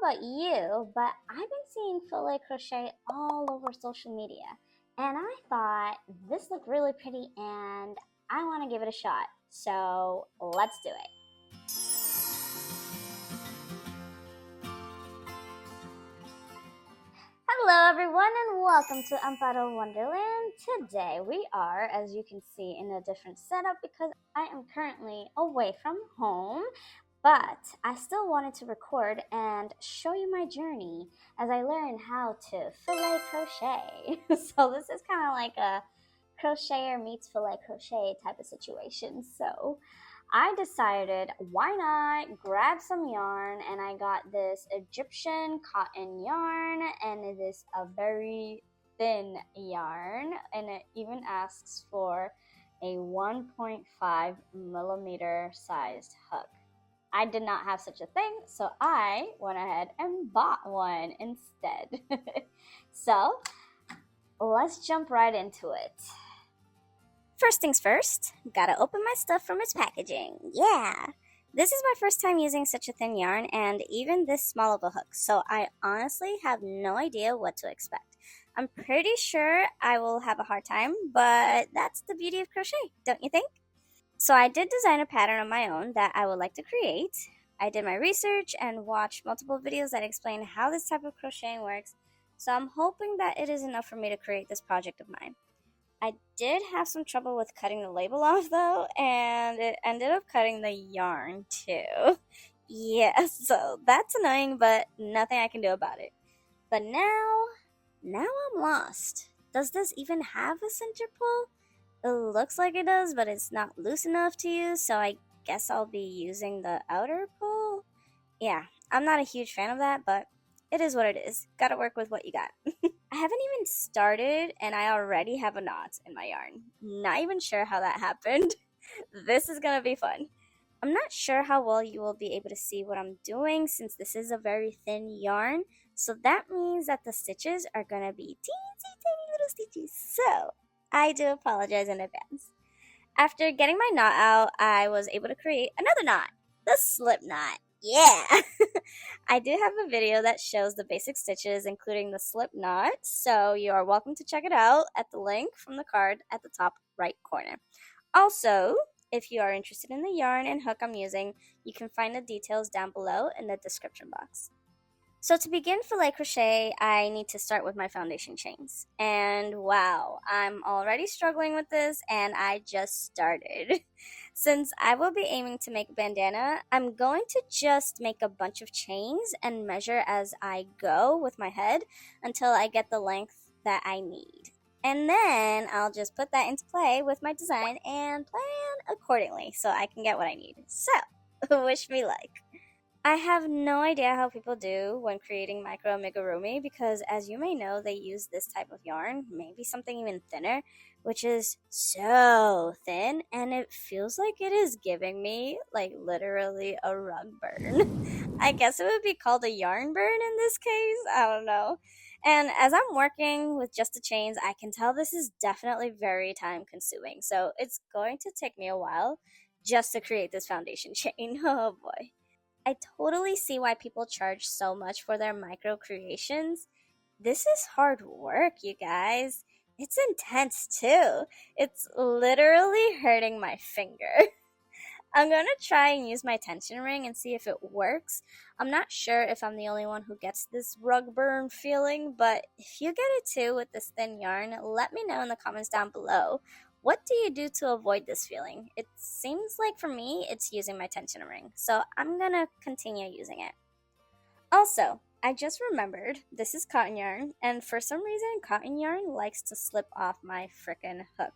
know about you, but I've been seeing filet crochet all over social media. And I thought this looked really pretty and I want to give it a shot. So let's do it. Hello everyone and welcome to Amparo Wonderland. Today we are, as you can see, in a different setup because I am currently away from home. But I still wanted to record and show you my journey as I learn how to filet crochet. So this is kind of like a crocheter meets filet crochet type of situation. So I decided, why not grab some yarn, and I got this Egyptian cotton yarn, and it is a very thin yarn, and it even asks for a 1.5 millimeter sized hook. I did not have such a thing, so I went ahead and bought one instead. So let's jump right into it. First things first, gotta open my stuff from its packaging. Yeah! This is my first time using such a thin yarn and even this small of a hook, so I honestly have no idea what to expect. I'm pretty sure I will have a hard time, but that's the beauty of crochet, don't you think? So I did design a pattern of my own that I would like to create. I did my research and watched multiple videos that explain how this type of crocheting works, so I'm hoping that it is enough for me to create this project of mine. I did have some trouble with cutting the label off though, and it ended up cutting the yarn too. Yeah, so that's annoying, but nothing I can do about it. But now I'm lost. Does this even have a center pull? It looks like it does, but it's not loose enough to use, so I guess I'll be using the outer pull. Yeah, I'm not a huge fan of that, but it is what it is. Gotta work with what you got. I haven't even started, and I already have a knot in my yarn. Not even sure how that happened. This is gonna be fun. I'm not sure how well you will be able to see what I'm doing since this is a very thin yarn, so that means that the stitches are gonna be teensy tiny little stitches. So I do apologize in advance. After getting my knot out, I was able to create another knot, the slip knot. Yeah! I do have a video that shows the basic stitches, including the slip knot, so you are welcome to check it out at the link from the card at the top right corner. Also, if you are interested in the yarn and hook I'm using, you can find the details down below in the description box. So to begin filet crochet, I need to start with my foundation chains. And wow, I'm already struggling with this and I just started. Since I will be aiming to make a bandana, I'm going to just make a bunch of chains and measure as I go with my head until I get the length that I need. And then I'll just put that into play with my design and plan accordingly so I can get what I need. So, wish me luck. I have no idea how people do when creating micro amigurumi because, as you may know, they use this type of yarn, maybe something even thinner, which is so thin, and it feels like it is giving me, like, literally a rug burn. I guess it would be called a yarn burn in this case, I don't know. And as I'm working with just the chains, I can tell this is definitely very time consuming, so it's going to take me a while just to create this foundation chain. Oh boy. I totally see why people charge so much for their micro creations. This is hard work, you guys. It's intense too. It's literally hurting my finger. I'm gonna try and use my tension ring and see if it works. I'm not sure if I'm the only one who gets this rug burn feeling, but if you get it too with this thin yarn, let me know in the comments down below. What do you do to avoid this feeling? It seems like for me, it's using my tension ring, so I'm gonna continue using it. Also, I just remembered this is cotton yarn, and for some reason, cotton yarn likes to slip off my frickin' hook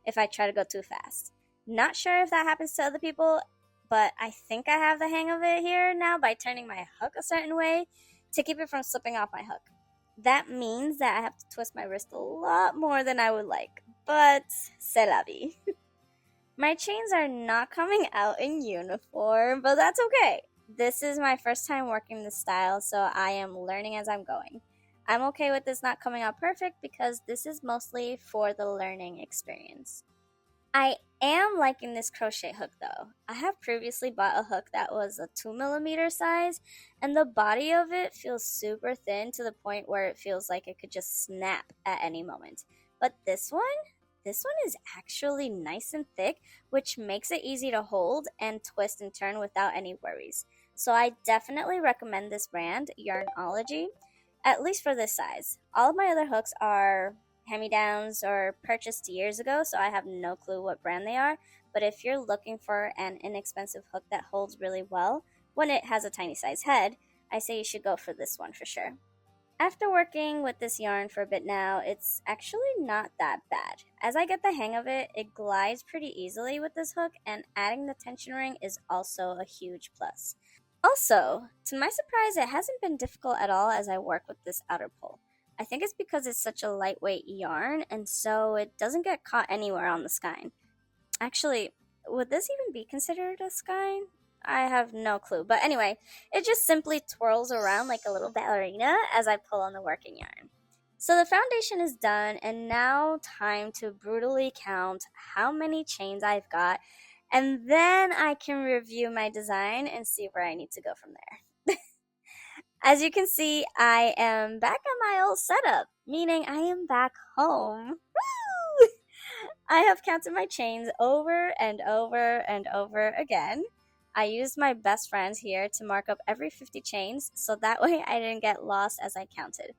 if I try to go too fast. Not sure if that happens to other people, but I think I have the hang of it here now by turning my hook a certain way to keep it from slipping off my hook. That means that I have to twist my wrist a lot more than I would like, but c'est la vie. My chains are not coming out in uniform, but that's okay. This is my first time working this style, so I am learning as I'm going. I'm okay with this not coming out perfect because this is mostly for the learning experience. I am liking this crochet hook though. I have previously bought a hook that was a 2 millimeter size, and the body of it feels super thin to the point where it feels like it could just snap at any moment. But this one is actually nice and thick, which makes it easy to hold and twist and turn without any worries. So I definitely recommend this brand, Yarnology, at least for this size. All of my other hooks are hand-me-downs or purchased years ago, so I have no clue what brand they are. But if you're looking for an inexpensive hook that holds really well when it has a tiny size head, I say you should go for this one for sure. After working with this yarn for a bit now, it's actually not that bad. As I get the hang of it, it glides pretty easily with this hook, and adding the tension ring is also a huge plus. Also, to my surprise, it hasn't been difficult at all as I work with this outer pole. I think it's because it's such a lightweight yarn, and so it doesn't get caught anywhere on the skein. Actually, would this even be considered a skein? I have no clue. But anyway, it just simply twirls around like a little ballerina as I pull on the working yarn. So the foundation is done, and now time to brutally count how many chains I've got, and then I can review my design and see where I need to go from there. As you can see, I am back on my old setup, meaning I am back home. Woo! I have counted my chains over and over and over again. I used my best friends here to mark up every 50 chains, so that way I didn't get lost as I counted.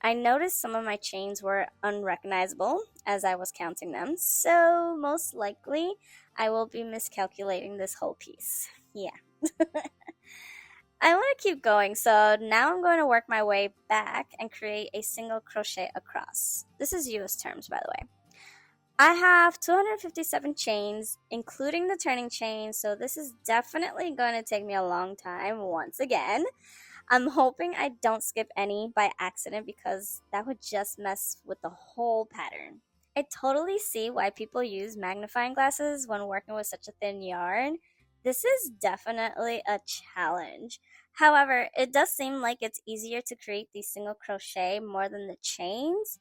I noticed some of my chains were unrecognizable as I was counting them, so most likely I will be miscalculating this whole piece. Yeah. I want to keep going, so now I'm going to work my way back and create a single crochet across. This is US terms, by the way. I have 257 chains, including the turning chain, so this is definitely going to take me a long time once again. I'm hoping I don't skip any by accident because that would just mess with the whole pattern. I totally see why people use magnifying glasses when working with such a thin yarn. This is definitely a challenge. However, it does seem like it's easier to create the single crochet more than the chains.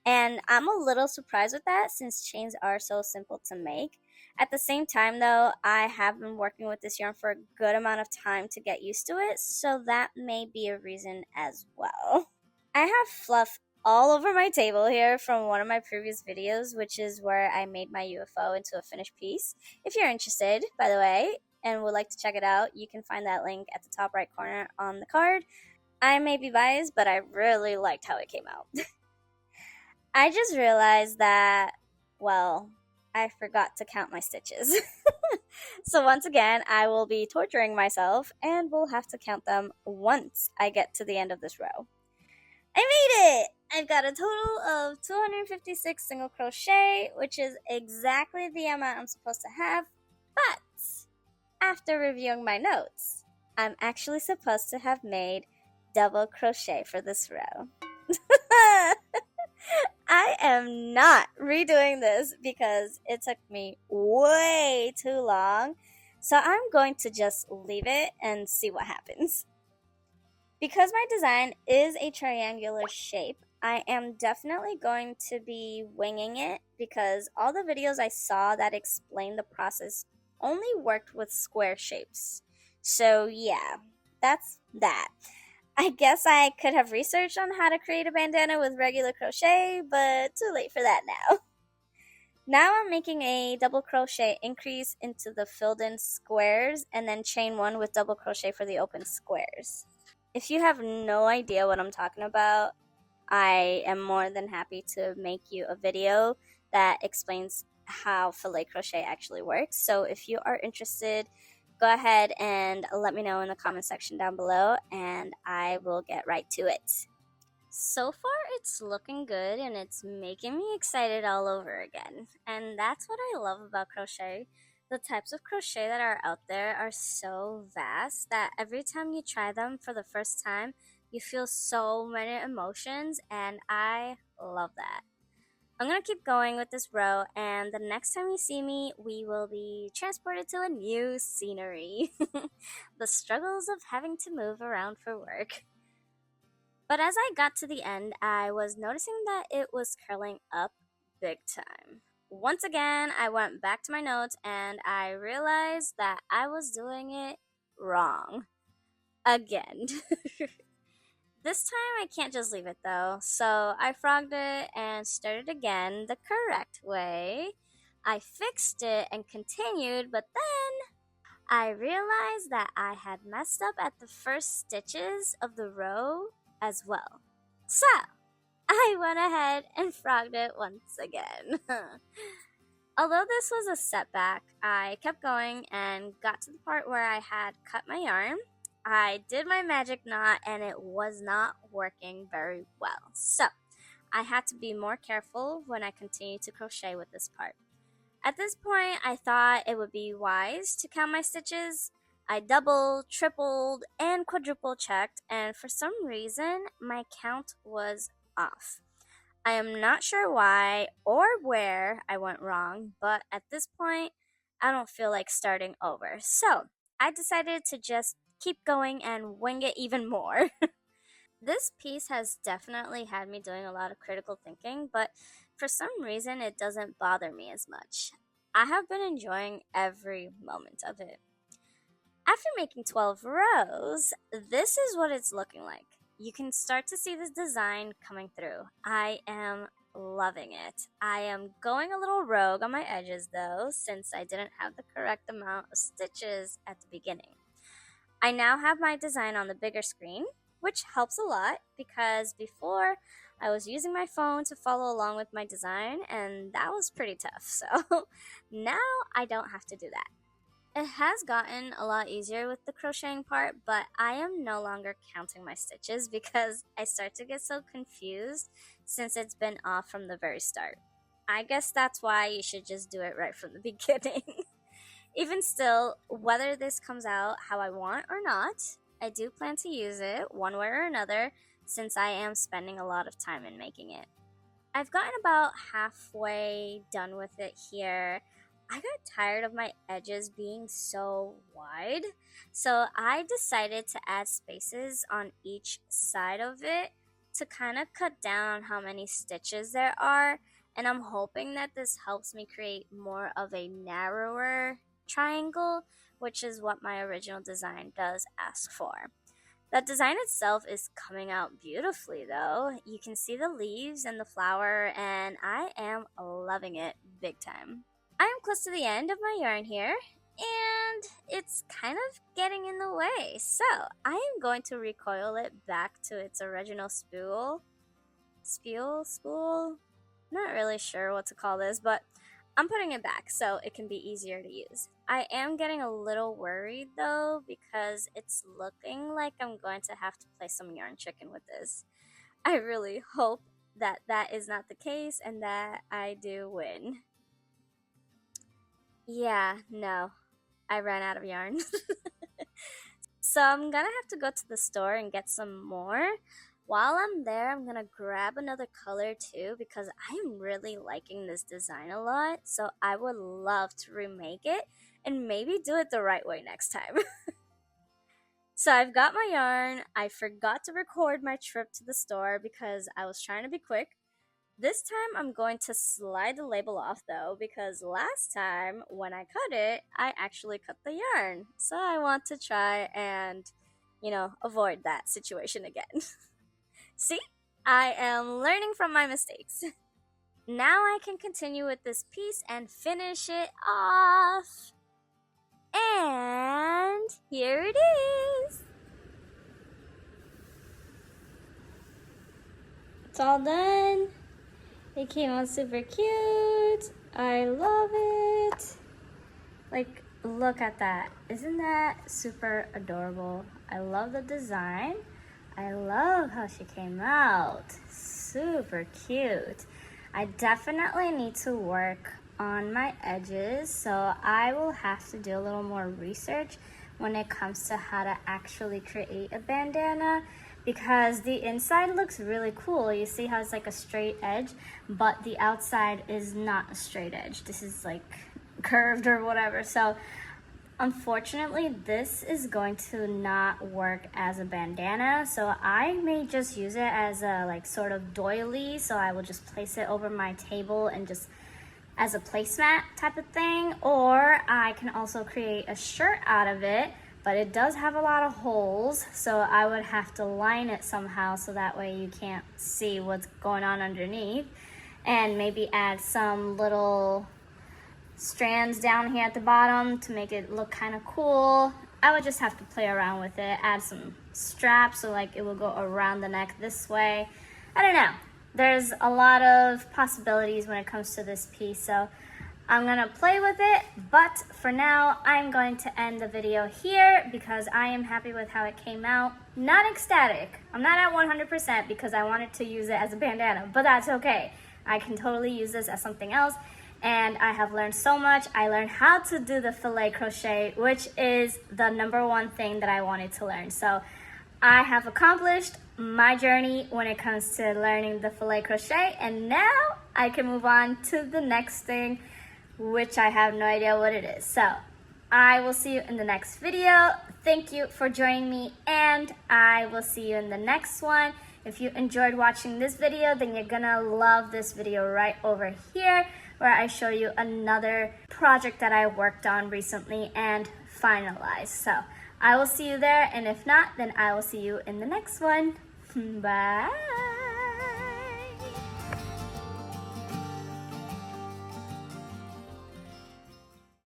And I'm a little surprised with that since chains are so simple to make. At the same time though, I have been working with this yarn for a good amount of time to get used to it, so that may be a reason as well. I have fluff all over my table here from one of my previous videos, which is where I made my UFO into a finished piece. If you're interested, by the way, and would like to check it out, you can find that link at the top right corner on the card. I may be biased, but I really liked how it came out. I just realized that, well, I forgot to count my stitches. So once again, I will be torturing myself and will have to count them once I get to the end of this row. I made it! I've got a total of 256 single crochet, which is exactly the amount I'm supposed to have, but after reviewing my notes, I'm actually supposed to have made double crochet for this row. I am not redoing this because it took me way too long, so I'm going to just leave it and see what happens. Because my design is a triangular shape, I am definitely going to be winging it because all the videos I saw that explained the process only worked with square shapes. So yeah, that's that. I guess I could have researched on how to create a bandana with regular crochet, but too late for that now. Now I'm making a double crochet increase into the filled in squares and then chain one with double crochet for the open squares. If you have no idea what I'm talking about, I am more than happy to make you a video that explains how filet crochet actually works. So if you are interested, go ahead and let me know in the comment section down below and I will get right to it. So far it's looking good and it's making me excited all over again. And that's what I love about crochet. The types of crochet that are out there are so vast that every time you try them for the first time, you feel so many emotions, and I love that. I'm going to keep going with this row, and the next time you see me, we will be transported to a new scenery. The struggles of having to move around for work. But as I got to the end, I was noticing that it was curling up big time. once again, I went back to my notes and I realized that I was doing it wrong. Again. This time I can't just leave it though, so I frogged it and started again the correct way. I fixed it and continued, but then I realized that I had messed up at the first stitches of the row as well. So, I went ahead and frogged it once again. Although this was a setback, I kept going and got to the part where I had cut my yarn. I did my magic knot and it was not working very well. So, I had to be more careful when I continued to crochet with this part. At this point, I thought it would be wise to count my stitches. I doubled, tripled, and quadruple checked, and for some reason, my count was off. I am not sure why or where I went wrong, but at this point, I don't feel like starting over. So, I decided to just keep going and wing it even more. This piece has definitely had me doing a lot of critical thinking, but for some reason it doesn't bother me as much. I have been enjoying every moment of it. After making 12 rows, this is what it's looking like. You can start to see this design coming through. I am loving it. I am going a little rogue on my edges though, since I didn't have the correct amount of stitches at the beginning. I now have my design on the bigger screen, which helps a lot because before I was using my phone to follow along with my design and that was pretty tough. So now I don't have to do that. It has gotten a lot easier with the crocheting part, but I am no longer counting my stitches because I start to get so confused since it's been off from the very start. I guess that's why you should just do it right from the beginning. Even still, whether this comes out how I want or not, I do plan to use it one way or another since I am spending a lot of time in making it. I've gotten about halfway done with it here. I got tired of my edges being so wide, so I decided to add spaces on each side of it to kind of cut down on how many stitches there are, and I'm hoping that this helps me create more of a narrower triangle, which is what my original design does ask for. The design itself is coming out beautifully though. You can see the leaves and the flower and I am loving it big time. I am close to the end of my yarn here and it's kind of getting in the way. So I am going to recoil it back to its original spool. Not really sure what to call this, but I'm putting it back so it can be easier to use. I am getting a little worried though because it's looking like I'm going to have to play some yarn chicken with this. I really hope that that is not the case and that I do win. Yeah, no, I ran out of yarn. So I'm gonna have to go to the store and get some more. While I'm there, I'm gonna grab another color too because I am really liking this design a lot. So I would love to remake it and maybe do it the right way next time. So I've got my yarn. I forgot to record my trip to the store because I was trying to be quick. This time I'm going to slide the label off though because last time when I cut it, I actually cut the yarn. So I want to try and, avoid that situation again. See, I am learning from my mistakes. Now I can continue with this piece and finish it off. And here it is. It's all done. It came out super cute. I love it. Like, look at that. Isn't that super adorable? I love the design. I love how she came out. Super cute. I definitely need to work on my edges, so I will have to do a little more research when it comes to how to actually create a bandana because the inside looks really cool. You see how it's like a straight edge, but the outside is not a straight edge. This is like curved or whatever. So unfortunately, this is going to not work as a bandana, so I may just use it as a sort of doily. So I will just place it over my table and just as a placemat type of thing, or I can also create a shirt out of it, but it does have a lot of holes, so I would have to line it somehow so that way you can't see what's going on underneath, and maybe add some little strands down here at the bottom to make it look kind of cool. I would just have to play around with it, add some straps so like it will go around the neck this way. I don't know. There's a lot of possibilities when it comes to this piece, so I'm gonna play with it, but for now I'm going to end the video here because I am happy with how it came out. Not ecstatic. I'm not at 100% because I wanted to use it as a bandana, but that's okay. I can totally use this as something else, and I have learned so much. I learned how to do the filet crochet, which is the #1 thing that I wanted to learn. So I have accomplished my journey when it comes to learning the filet crochet, and now I can move on to the next thing, which I have no idea what it is. So I will see you in the next video. Thank you for joining me, and I will see you in the next one. If you enjoyed watching this video, then you're gonna love this video right over here, where I show you another project that I worked on recently and finalized. So I will see you there, and if not, then I will see you in the next one. Bye.